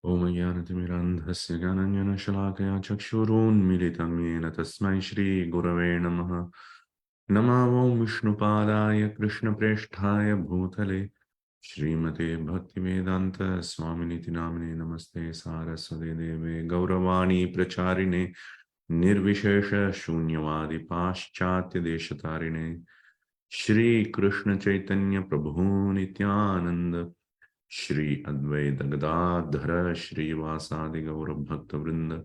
Om Jnanatimirandhasya Jnananjana Shalakaya Chakshurunmilitam Yena Tasmai Shri Gurave Namaha Namo Vishnupadaya Krishna Presthaya Bhutale Srimate Bhaktivedanta Swaminiti Namane Namaste Saraswate Deve Gauravani Pracharine Nirvishesha Shunyavadi Paschatya Deshatarine Shri Krishna Chaitanya Prabhu Nityananda Shri Advaita Gadadhara Shri Vasadi Gaura Bhakta Vrinda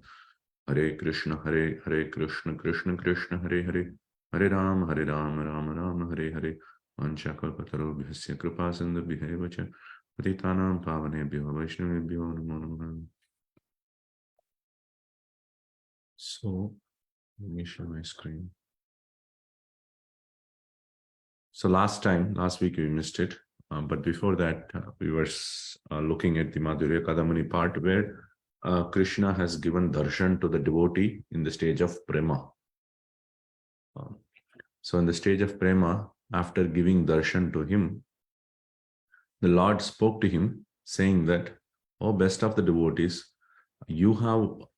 Hare Krishna Hare Hare Krishna Krishna Krishna Hare Hare Hare Ram Ram Ram Hare Hare Vanchakalpatarubhyasya Kripa Sindhubhyo Eva Cha Patitanam Pavanebhyo Vaishnavebhyo Namo Namaha. So, let me share my screen. So last week we missed it. But before that, we were looking at the Madhurya Kādambini part where Kṛṣṇa has given darshan to the devotee in the stage of Prema. So in the stage of Prema, after giving darshan to him, the Lord spoke to him saying that, "Oh, best of the devotees, you have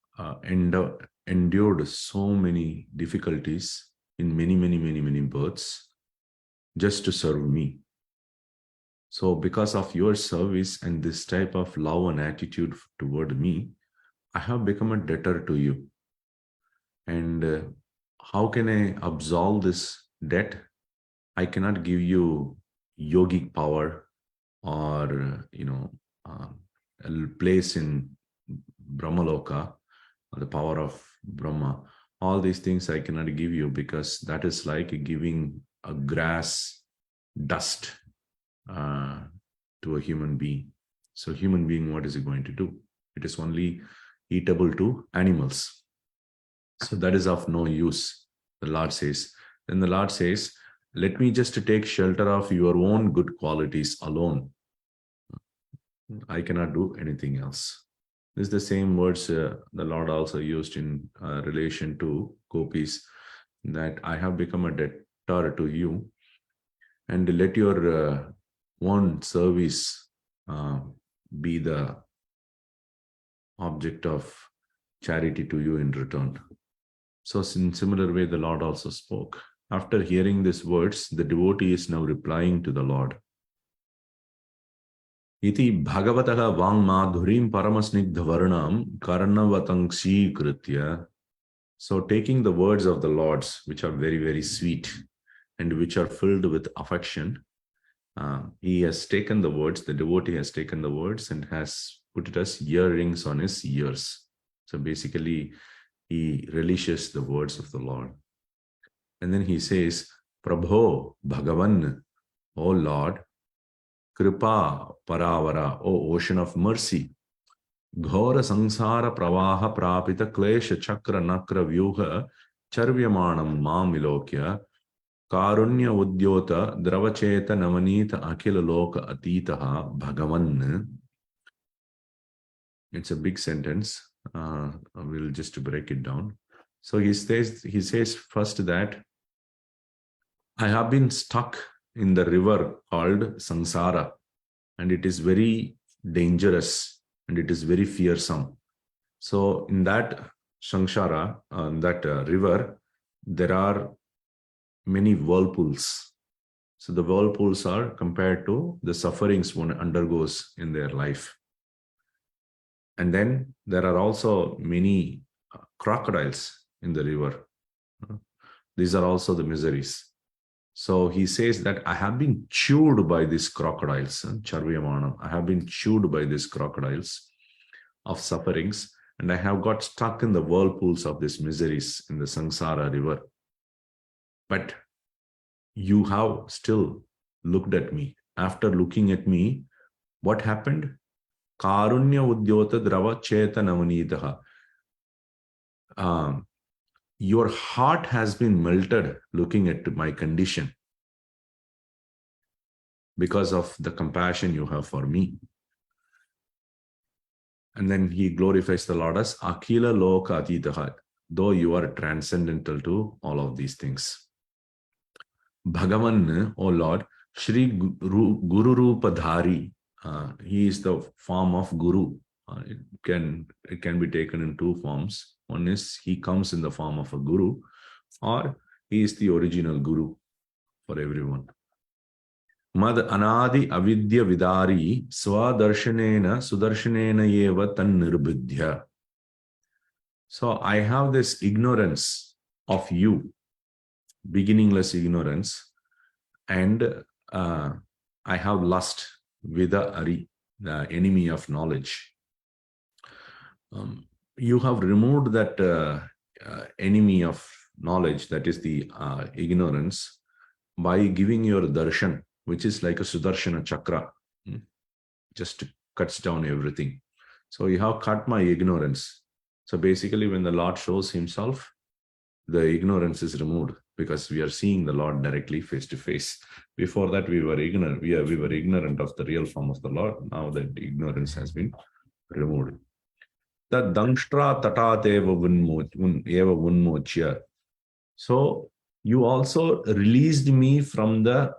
endured so many difficulties in many births just to serve me. So because of your service and this type of love and attitude toward me, I have become a debtor to you. And how can I absolve this debt? I cannot give you yogic power or, a place in Brahmaloka, or the power of Brahma. All these things I cannot give you because that is like giving a grass dust to a human being. So human being, what is it going to do? It is only eatable to animals. So that is of no use, the Lord says. Then the Lord says, let me just take shelter of your own good qualities alone. I cannot do anything else. This is the same words the Lord also used in relation to gopis, that I have become a debtor to you, and let your own service be the object of charity to you in return. So in similar way, the Lord also spoke. After hearing these words, the devotee is now replying to the Lord. Iti bhagavataha vang madhurim paramasnigdha varnam karnavatangshi kritya. So taking the words of the Lord's, which are very sweet and which are filled with affection, he has taken the words, the devotee has taken the words and has put it as earrings on his ears. So basically, he relishes the words of the Lord. And then he says, Prabho Bhagavan, O Lord, Kripa Paravara, O ocean of mercy, Ghora Sangsara Pravaha Prapita Klesha Chakra Nakra Vyuha Charvyamanam Mamilokya Karunya Udyota Dravacheta Navanita Akila Loka Atitaha Bhagavan. It's a big sentence. We'll just break it down. So he says first that I have been stuck in the river called Sangsara, and it is very dangerous and it is very fearsome. So in that Sangsara, that river, there are many whirlpools. So the whirlpools are compared to the sufferings one undergoes in their life. And then there are also many crocodiles in the river. These are also the miseries. So he says that I have been chewed by these crocodiles, Charvyamanam. I have been chewed by these crocodiles of sufferings, and I have got stuck in the whirlpools of these miseries in the Sangsara river. But you have still looked at me. After looking at me, what happened? Karunya Udyota Drava Cheta Navanitaha. Your heart has been melted looking at my condition because of the compassion you have for me. And then he glorifies the Lord as Akila Loka Atitaha, though you are transcendental to all of these things. Bhagavan, O Lord, Shri Guru Rupadhari, he is the form of Guru. It can be taken in two forms. One is he comes in the form of a guru, or he is the original guru for everyone. Mad anadi avidya vidari swadarshanena sudarshanena eva tan nirbidhya. So I have this ignorance of you, beginningless ignorance, and I have lust, vida ari, the enemy of knowledge. You have removed that enemy of knowledge, that is the ignorance, by giving your darshan, which is like a Sudarshana chakra, just cuts down everything. So you have cut my ignorance. So basically, when the Lord shows himself, the ignorance is removed, because we are seeing the Lord directly face to face. Before that, we were ignorant. We were ignorant of the real form of the Lord. Now that ignorance has been removed. The dangshtra tatat eva unmochya. So you also released me from the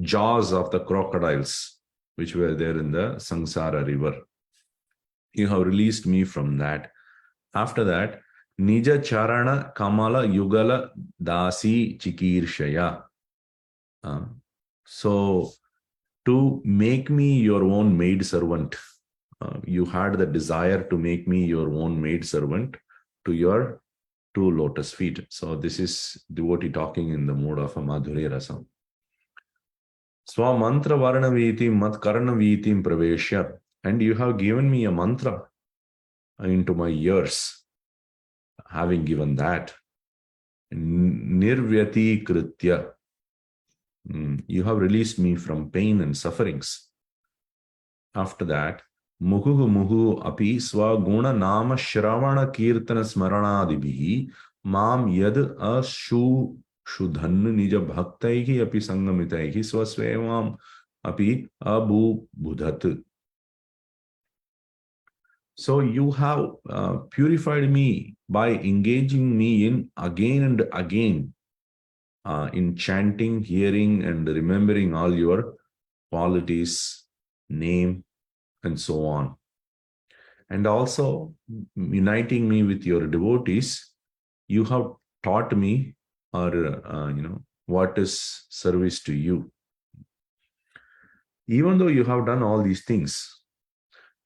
jaws of the crocodiles, which were there in the Samsara river. You have released me from that. After that, Nija Charana Kamala Yugala Dasi Chikirshaya. So, to make me your own maid servant, you had the desire to make me your own maid servant to your two lotus feet. So, this is devotee talking in the mode of a Madhurya Rasam. Swa mantra varna vitim mat karna vitim praveshya. And you have given me a mantra into my ears. Having given that, nirvyati kritya, you have released me from pain and sufferings. After that, muhu api swaguna nama shravana kirtana smaranadibihi mam yad ashu shudhannu nija bhaktaihi api sangamitaihi swasvevam api abu budhat. So you have purified me by engaging me in again and again in chanting, hearing, and remembering all your qualities, name, and so on. And also uniting me with your devotees, you have taught me, or what is service to you. Even though you have done all these things,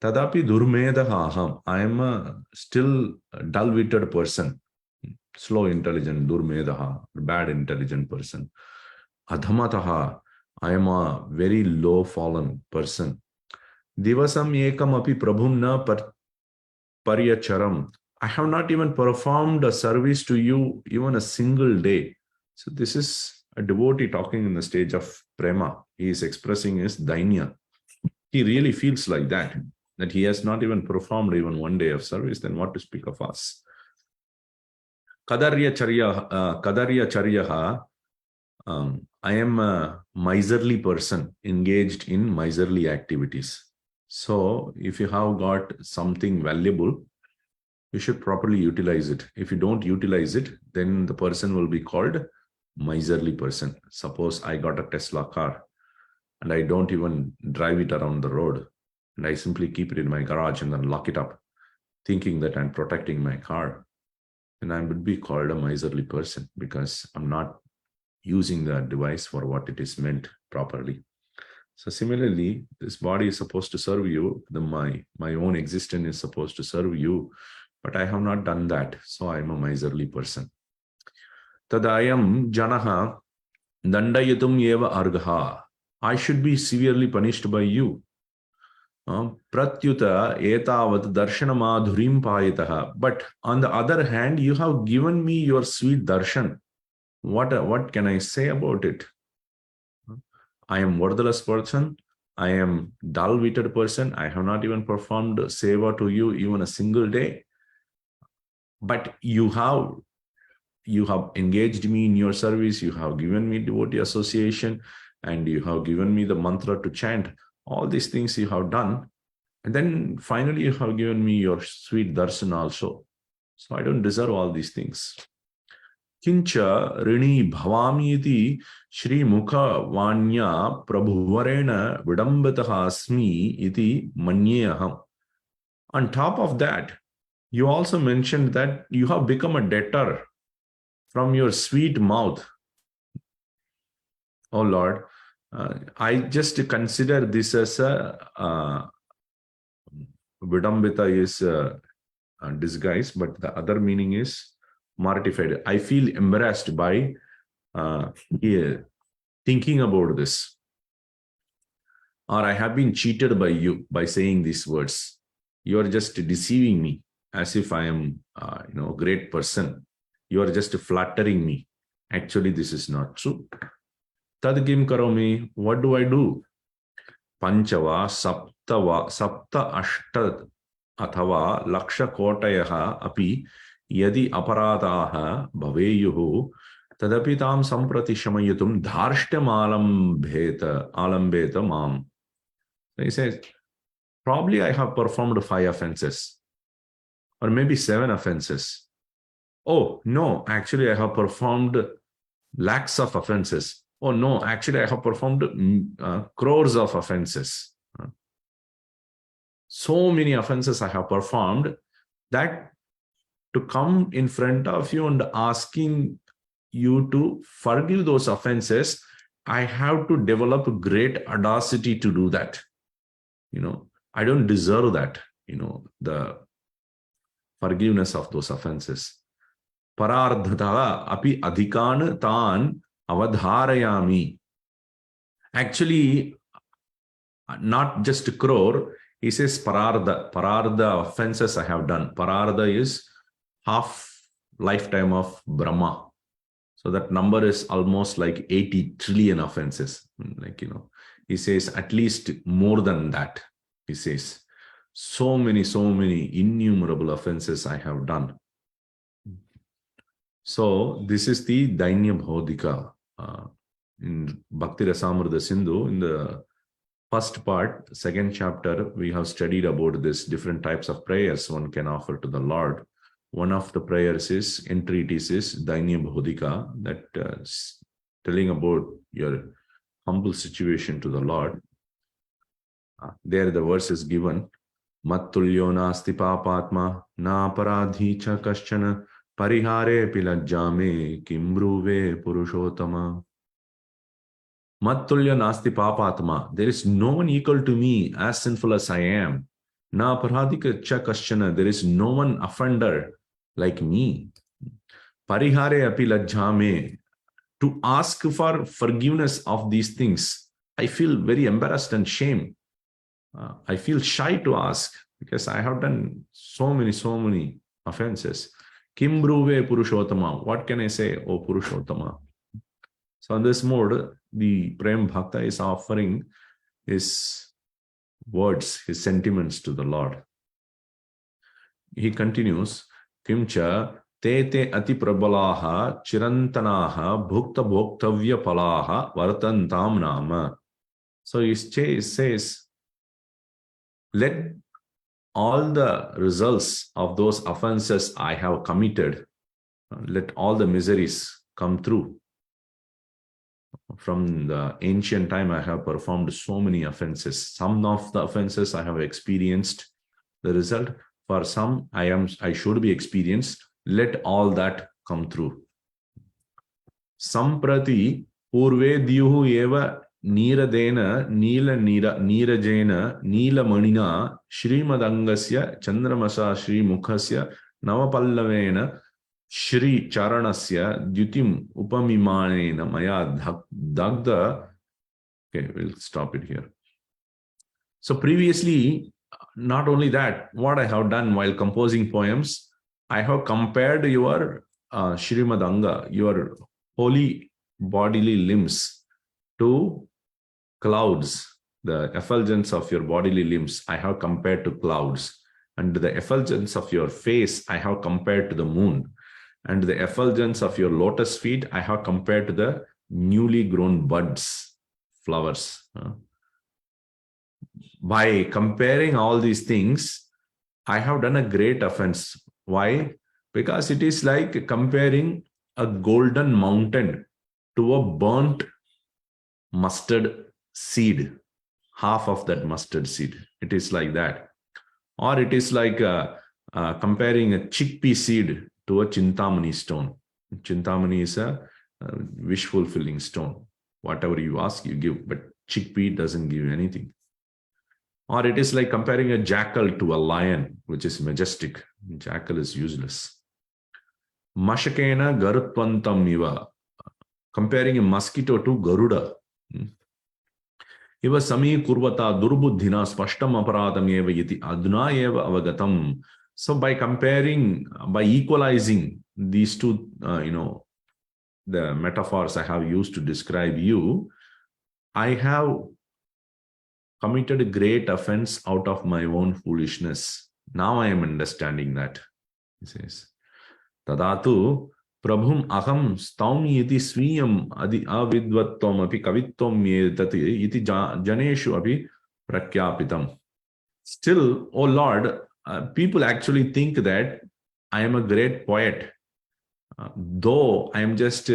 Tadapi durmedaha aham. I am a still dull-witted person, slow intelligent, durmedaha, bad intelligent person. Adhamataha, I am a very low fallen person. Divasam ekam api prabhum na paryacharam. I have not even performed a service to you even a single day. So this is a devotee talking in the stage of Prema. He is expressing his dainya. He really feels like that he has not even performed even one day of service, then what to speak of us? Kadarya charyaha, I am a miserly person engaged in miserly activities. So if you have got something valuable, you should properly utilize it. If you don't utilize it, then the person will be called miserly person. Suppose I got a Tesla car and I don't even drive it around the road, and I simply keep it in my garage and then lock it up, thinking that I'm protecting my car, then I would be called a miserly person, because I'm not using the device for what it is meant properly. So similarly, this body is supposed to serve you. My own existence is supposed to serve you, but I have not done that. So I'm a miserly person. Tadayam janaha dandayatum eva argaha. I should be severely punished by you. Pratyuta etavat darshana madhurim payataha. But on the other hand, you have given me your sweet darshan. What can I say about it? I am worthless person. I am dull-witted person. I have not even performed seva to you even a single day. But you have engaged me in your service. You have given me devotee association, and you have given me the mantra to chant. All these things you have done. And then finally, you have given me your sweet darshan also. So I don't deserve all these things. Kincha rini bhavami iti Shri Mukha Vanya Prabhuvarena Vidambataha Asmi iti Manyeham. On top of that, you also mentioned that you have become a debtor from your sweet mouth. Oh Lord, I just consider this as a Vidambita is disguise, but the other meaning is mortified. I feel embarrassed by thinking about this. Or I have been cheated by you by saying these words. You are just deceiving me as if I am a great person. You are just flattering me. Actually, this is not true. Tad kim karomi? What do I do? Panchava, sapta ashta athava laksha kotayaha api yadi aparadaha bhaveyuhu tadapi tam samprati shamayatum dharshtam alambeta mam. So he says, probably I have performed 5 offenses or maybe 7 offenses. Oh, no, actually I have performed lakhs of offenses. Oh, no, actually I have performed crores of offenses. So many offenses I have performed that to come in front of you and asking you to forgive those offenses, I have to develop great audacity to do that. I don't deserve that, the forgiveness of those offenses. Parardhata api adhikan tan avadharayami. Actually, not just crore, he says parardha. Parardha offenses I have done. Parardha is half lifetime of Brahma. So that number is almost like 80 trillion offenses. He says at least more than that. He says, so many innumerable offenses I have done. So this is the Dainya Bhaudika. In Bhakti Rasamrita Sindhu, in the first part, 2nd chapter, we have studied about this different types of prayers one can offer to the Lord. One of the prayers is, entreaties is Dainya Bhaudika, that telling about your humble situation to the Lord. There the verse is given, Mattulyo nasti papatma na paradhi cha kaschana parihare pilajjame kimbruve purushottama. Mattulya nasti papatma. There is no one equal to me, as sinful as I am. Na paradhika cha kaschana. There is no one offender like me. Parihare api lajjame. To ask for forgiveness of these things, I feel very embarrassed and shame. I feel shy to ask because I have done so many offenses. Kimbruve Purushottama. What can I say, O Purushottama? So in this mode, the Prem Bhakta is offering his words, his sentiments to the Lord. He continues, Kimcha te ati prabalaha chirantanaha bhukta bhoktavya palaha vartantam nama. So he says, let all the results of those offenses I have committed, let all the miseries come through. From the ancient time, I have performed so many offenses. Some of the offenses I have experienced the result. For some, I should be experienced. Let all that come through. Samprati purve dyuhu eva Niradena Nirajena Nila Manina Shrimadangasya Chandramasa Shri Mukhasya Navapallavena Shri Charanasya Dyutim Upamimanena Maya Dagda. Okay, we'll stop it here. So previously, not only that, what I have done while composing poems, I have compared your Shrimadanga, your holy bodily limbs, to clouds. The effulgence of your bodily limbs I have compared to clouds, and the effulgence of your face I have compared to the moon, and the effulgence of your lotus feet I have compared to the newly grown buds, flowers. By comparing all these things, I have done a great offense. Why? Because it is like comparing a golden mountain to a burnt mustard seed, half of that mustard seed. It is like that. Or it is like comparing a chickpea seed to a Chintamani stone. Chintamani is a wish fulfilling stone. Whatever you ask, you give, but chickpea doesn't give anything. Or it is like comparing a jackal to a lion, which is majestic. Jackal is useless. Mashakena garutvantam iva, comparing a mosquito to Garuda. Iva sami kurvata durbuddhina spashtam aparadam eva iti aduna eva avagatam. So by comparing, by equalizing these two, the metaphors I have used to describe you, I have committed a great offense out of my own foolishness. Now I am understanding that. He says, Tadatu Prabhum aham staumi iti swiyam adi avidvatvam api kavitvam yetati iti janeshu api prakyapitam. Still, oh Lord, people actually think that I am a great poet, though I am just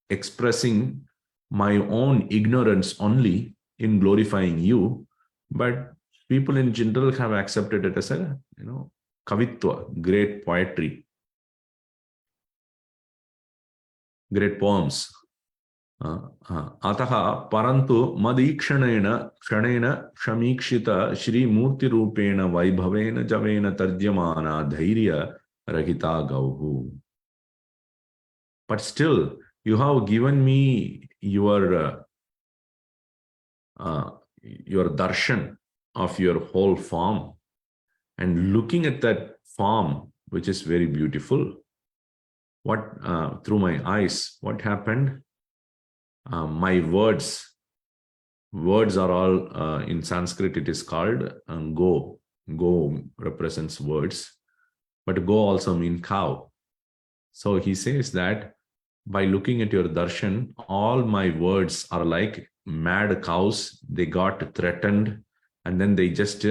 expressing my own ignorance only in glorifying you, but people in general have accepted it as a, kavitva, great poetry, great poems. Ataha parantu madikshanaena kshanena shamikshita shri murti rupena vaibhavena javena tarjamana dhairya rahita gauhu. But still, you have given me your darshan of your whole form, and looking at that form, which is very beautiful, what through my eyes, what happened? My words are all in Sanskrit. It is called go. Go represents words, but go also means cow. So he says that by looking at your darshan, all my words are like mad cows. They got threatened, and then they just,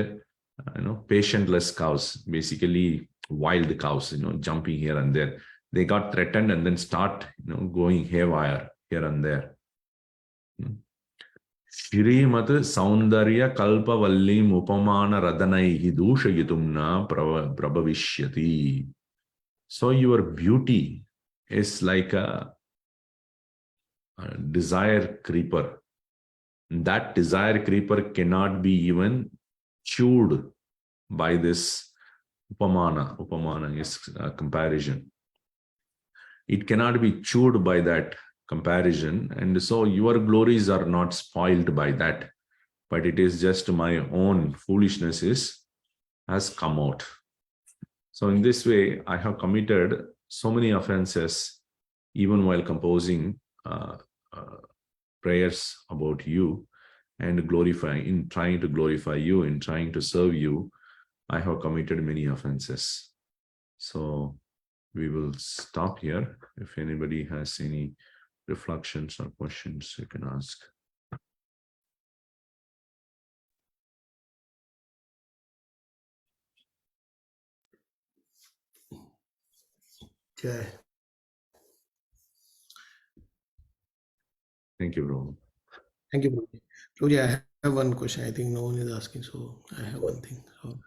patientless cows, basically wild cows, jumping here and there. They got threatened and then start, going haywire here and there. Shrimat Saundarya Kalpavallim Upamana Radanaihi Dushayitumna Prabhavishyati. So your beauty is like a desire creeper. That desire creeper cannot be even chewed by this upamana. Upamana is a comparison. It cannot be chewed by that comparison, and so your glories are not spoiled by that, but it is just my own foolishness has come out. So in this way, I have committed so many offenses, even while composing prayers about you and trying to glorify you, in trying to serve you. I have committed many offenses. So we will stop here. If anybody has any reflections or questions, you can ask. Okay. Thank you, bro. Thank you, Prabhuji. Prabhuji, I have one question. I think no one is asking, so I have one thing. So,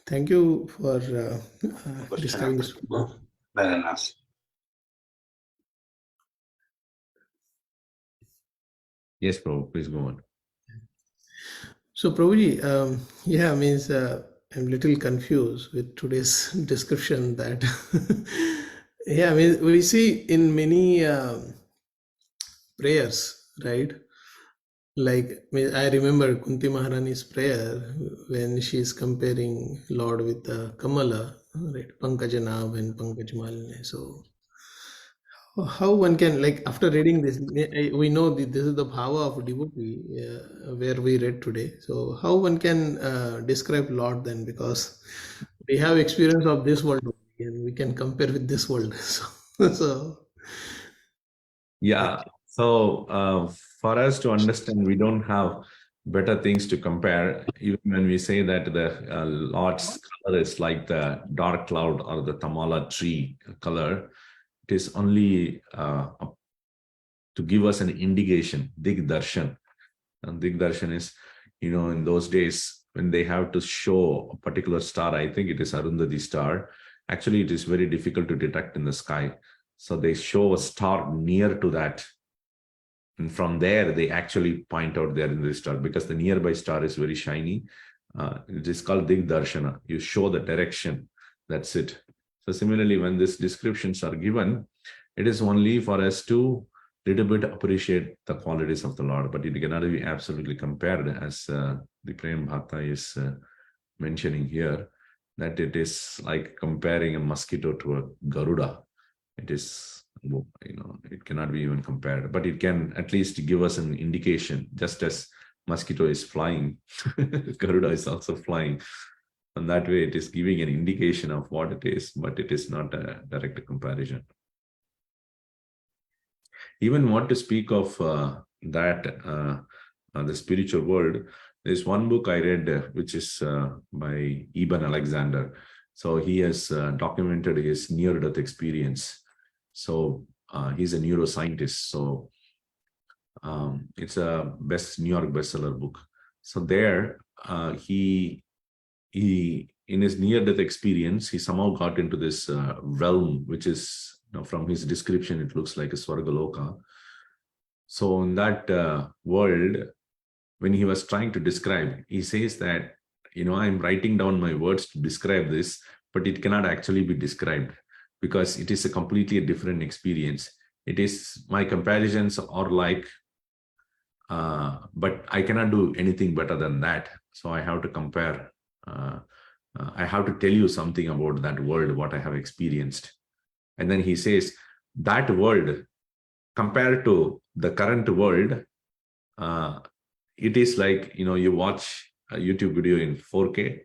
thank you for describing this. Very nice. Yes, bro, please go on. So, Prabhuji, means I'm a little confused with today's description that, we see in many prayers, right? Like, I remember Kunti Maharani's prayer when she's comparing Lord with Kamala, right? Pankajanav and Pankajmalne. So, how one can, like, after reading this, we know that this is the power of devotee where we read today. So how one can describe Lord then, because we have experience of this world and we can compare with this world. So Yeah. So for us to understand, we don't have better things to compare. Even when we say that the Lord's color is like the dark cloud or the Tamala tree color, it is only to give us an indication, Dig Darshan. And Dig Darshan is in those days, when they have to show a particular star, I think it is Arundhati star, actually it is very difficult to detect in the sky. So they show a star near to that. And from there, they actually point out the Arundhati star, because the nearby star is very shiny. It is called Digdarshana. You show the direction. That's it. So similarly, when these descriptions are given, it is only for us to little bit appreciate the qualities of the Lord, but it cannot be absolutely compared, as the Prem Bhakta is mentioning here, that it is like comparing a mosquito to a Garuda. It is, it cannot be even compared, but it can at least give us an indication, just as mosquito is flying, Garuda is also flying. And that way it is giving an indication of what it is, but it is not a direct comparison. Even want to speak of the spiritual world. There's one book I read, which is by Ibn Alexander. So he has documented his near-death experience. So he's a neuroscientist. So it's a New York bestseller book. So there, he in his near-death experience, he somehow got into this realm, which is, from his description, it looks like a Swargaloka. So in that world, when he was trying to describe, he says that, I'm writing down my words to describe this, but it cannot actually be described, because it is a completely different experience. It is, my comparisons are like, but I cannot do anything better than that. So I have to compare. I have to tell you something about that world, what I have experienced. And then he says that world, compared to the current world, it is like, you watch a YouTube video in 4K,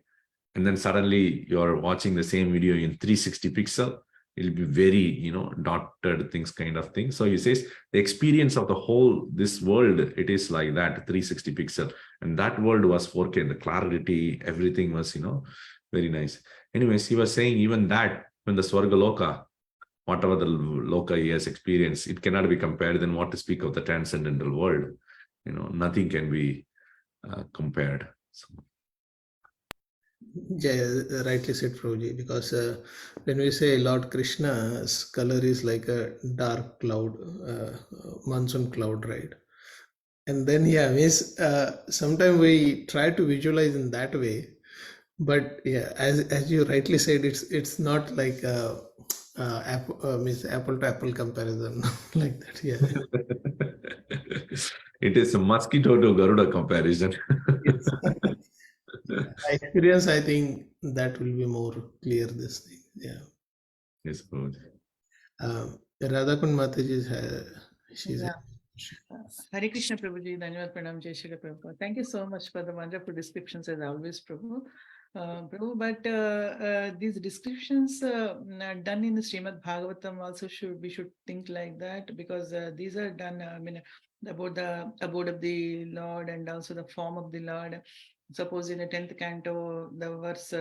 and then suddenly you're watching the same video in 360 pixel. It'll be very, dotted things kind of thing. So he says the experience of the whole, this world, it is like that 360 pixel. And that world was 4K, the clarity, everything was, very nice. Anyways, he was saying even that, when the Swargaloka, whatever the Loka he has experienced, it cannot be compared. Then what to speak of the transcendental world? Nothing can be compared. So. Yeah, rightly said, Prabhuji, because when we say Lord Krishna's color is like a dark cloud, monsoon cloud, right? And then, yeah, means sometimes we try to visualize in that way, but yeah, as you rightly said, it's not like means apple to apple comparison like that. Yeah. It is a mosquito to Garuda comparison. Yes. Experience, I think that will be more clear. This thing, yeah. Yes, good. Radhakund Mataji, she's Yeah. Hare Krishna Prabhuji, Dhanyavad Pranam Jai Shri Prabhupada. Thank you so much for the wonderful descriptions as always, Prabhu. Prabhu, but these descriptions done in the Srimad Bhagavatam also we should think like that, because these are done, about the abode of the Lord and also the form of the Lord. Suppose in the 10th canto, the verse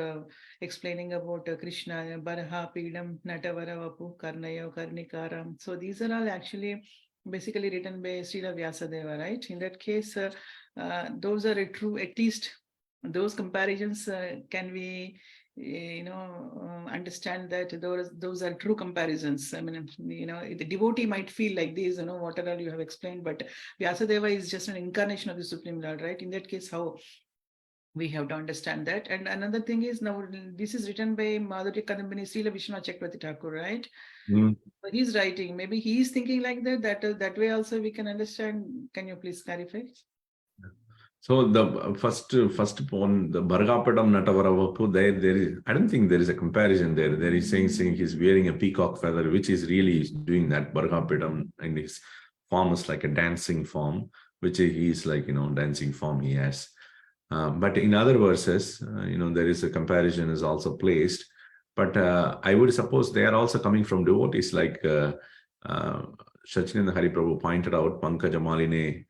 explaining about Krishna, Baraha Pidam Natavara Vapu Karnaya Karnikaram. So these are all actually basically written by Srila Vyasadeva, right? In that case, those are true, at least those comparisons can we, understand that those are true comparisons. I mean, the devotee might feel like this, whatever you have explained, but Vyasadeva is just an incarnation of the Supreme Lord, right? In that case, how we have to understand that. And another thing is, now this is written by Madhurya Kādambini Srila Vishwanath Chakravarti Thakur, right? Mm. So he's writing, maybe he's thinking like that way also we can understand. Can you please clarify? So the first one, the Bhargapadam Natavara, there is, I don't think there is a comparison there. There is saying he's wearing a peacock feather, which is really doing that. Bhargapadam, and his form is like a dancing form, which he's like, dancing form he has. But in other verses, there is a comparison is also placed. But I would suppose they are also coming from devotees, like Sachinanda Hari Prabhu pointed out, Pankaja Maline,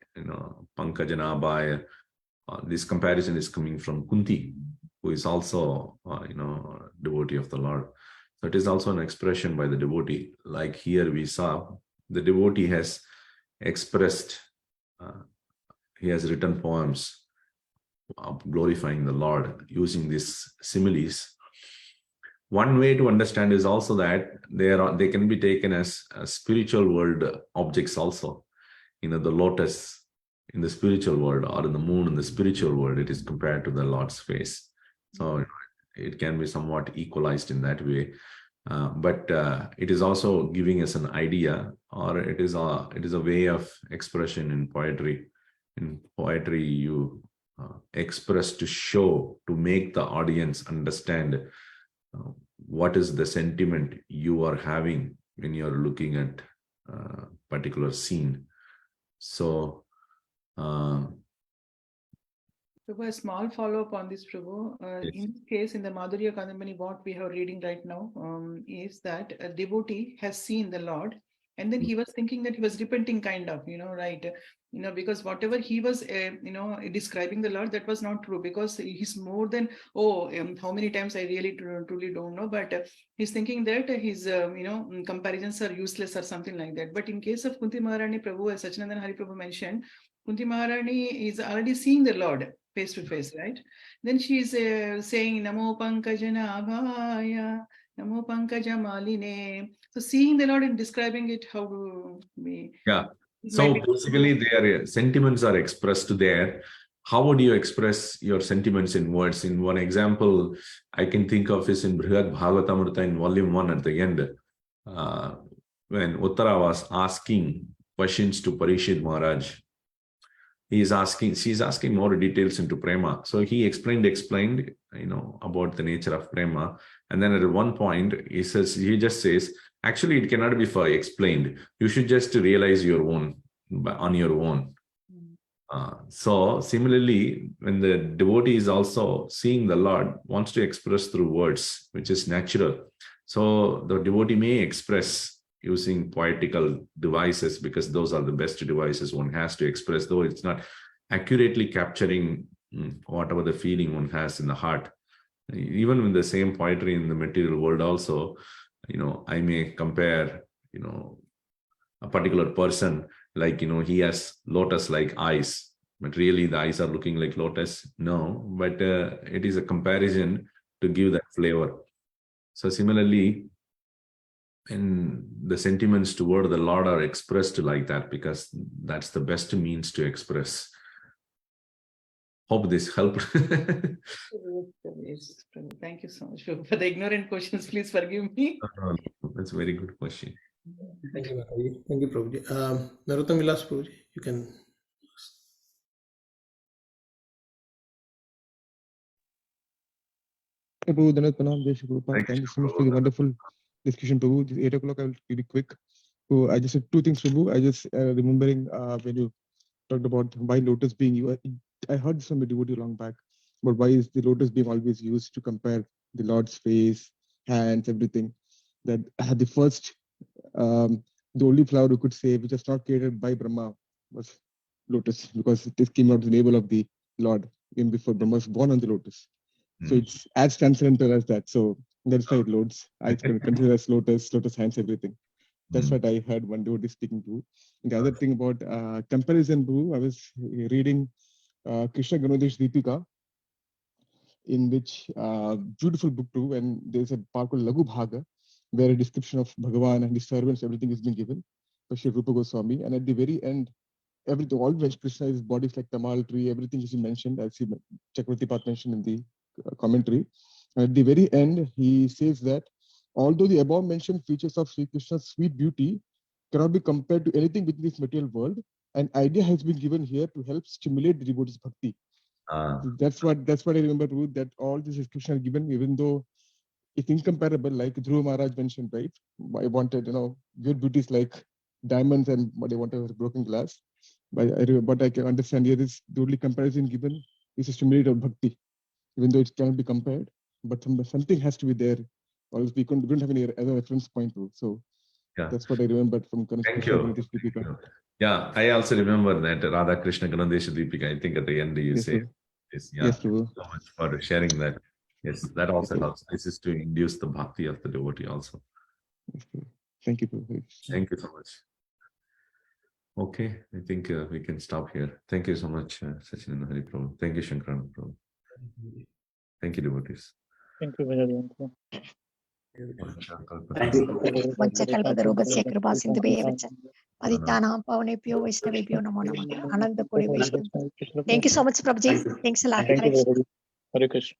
Pankajanabhaya. This comparison is coming from Kunti, who is also, devotee of the Lord. So it is also an expression by the devotee. Like here we saw, the devotee has expressed, he has written poems glorifying the Lord using these similes. One way to understand is also that they can be taken as spiritual world objects also. The lotus in the spiritual world, or in the moon in the spiritual world, it is compared to the Lord's face. So it can be somewhat equalized in that way. But it is also giving us an idea, or it is a way of expression in poetry. In poetry, you express to show, to make the audience understand what is the sentiment you are having when you're looking at a particular scene. So Prabhu, a small follow-up on this, Prabhu. Yes. In this case, in the Madhurya Kādambini, what we have reading right now is that a devotee has seen the Lord, and then he was thinking that he was repenting, kind of, right? Because whatever he was, describing the Lord, that was not true, because he's more than, how many times I really truly don't know, but he's thinking that his, comparisons are useless or something like that. But in case of Kunti Maharani, Prabhu, as Sachinandan Hari Prabhu mentioned, Kunti Maharani is already seeing the Lord face to face, right? Then she is saying Namo Pankajana Abhaya, Namo Pankaja Maline. So seeing the Lord and describing it, how do we? Yeah. So basically, their sentiments are expressed there. How would you express your sentiments in words? In one example I can think of is in Brihad Bhagavatamrita in volume 1 at the end, when Uttara was asking questions to Parishit Maharaj. She's asking more details into Prema. So he explained, about the nature of Prema. And then at one point, he just says, actually, it cannot be explained. You should just realize on your own. So similarly, when the devotee is also seeing the Lord, wants to express through words, which is natural. So the devotee may express using poetical devices, because those are the best devices one has to express, though it's not accurately capturing whatever the feeling one has in the heart. Even with the same poetry in the material world also, I may compare, a particular person, like, he has lotus-like eyes, but really the eyes are looking like lotus. No, but it is a comparison to give that flavor. So similarly, and the sentiments toward the Lord are expressed like that, because that's the best means to express. Hope this helped. Yes, thank you so much for the ignorant questions. Please forgive me. That's a very good question. Thank you, Mataji. Thank you, Prabhuji. Narottam Vilas, Prabhuji, you can. Prabhu, thank you so much for the wonderful discussion, Prabhu. It's 8 o'clock. I will be quick. So I just said two things, Prabhu. I just remembering when you talked about why lotus being used. I heard this from a devotee long back, but why is the lotus being always used to compare the Lord's face, hands, everything? That the first, the only flower you could say which was not created by Brahma was lotus, because this came out of the navel of the Lord even before Brahma was born on the lotus. So it's as transcendental as that. So that's why it loads. I consider as lotus hands, everything. That's what I heard one devotee speaking to. And the other thing about comparison, I was reading Kṛṣṇa Ganodesh Deepika, in which beautiful book too, and there's a part called Laghu Bhaga, where a description of Bhagavan and his servants, everything has been given by Sri Rupa Goswami. And at the very end, all Krishna, his body is like Tamal tree, everything is mentioned, as Chakravarti Path mentioned in the commentary. And at the very end, he says that although the above mentioned features of Sri Krishna's sweet beauty cannot be compared to anything within this material world, an idea has been given here to help stimulate the devotee's bhakti. That's what I remember, that all these descriptions are given, even though it's incomparable, like Dhruva Maharaj mentioned, right? I wanted, your beauty is like diamonds, and what I wanted was broken glass. But I can understand here is the only comparison given is a stimulate of bhakti, even though it cannot be compared, but something has to be there, or else we don't have any other reference point to. So yeah, that's what I remembered from Thank you. Yeah, I also remember that Radha Krishna Ganodesh Deepika. I think at the end you say this. Yeah, yes, thank you so much for sharing that. Yes, that also helps. This is to induce the bhakti of the devotee also. Yes, thank you. Thank you so much. Okay, I think we can stop here. Thank you so much, Sachin Hari Prabhu. Thank you, Shankarana Prabhu. Thank you, devotees. Thank you, Madhurya. वंशकल्पतरुभ्यश्च कृपा सिन्धुभ्येव च पतितानां पावनेभ्यो वैष्णवेभ्यो नमो नमः. Ananda Kodi Vaishnava. Thank you so much, Prabhuji. Thanks a lot. Thank you, Hare Krishna.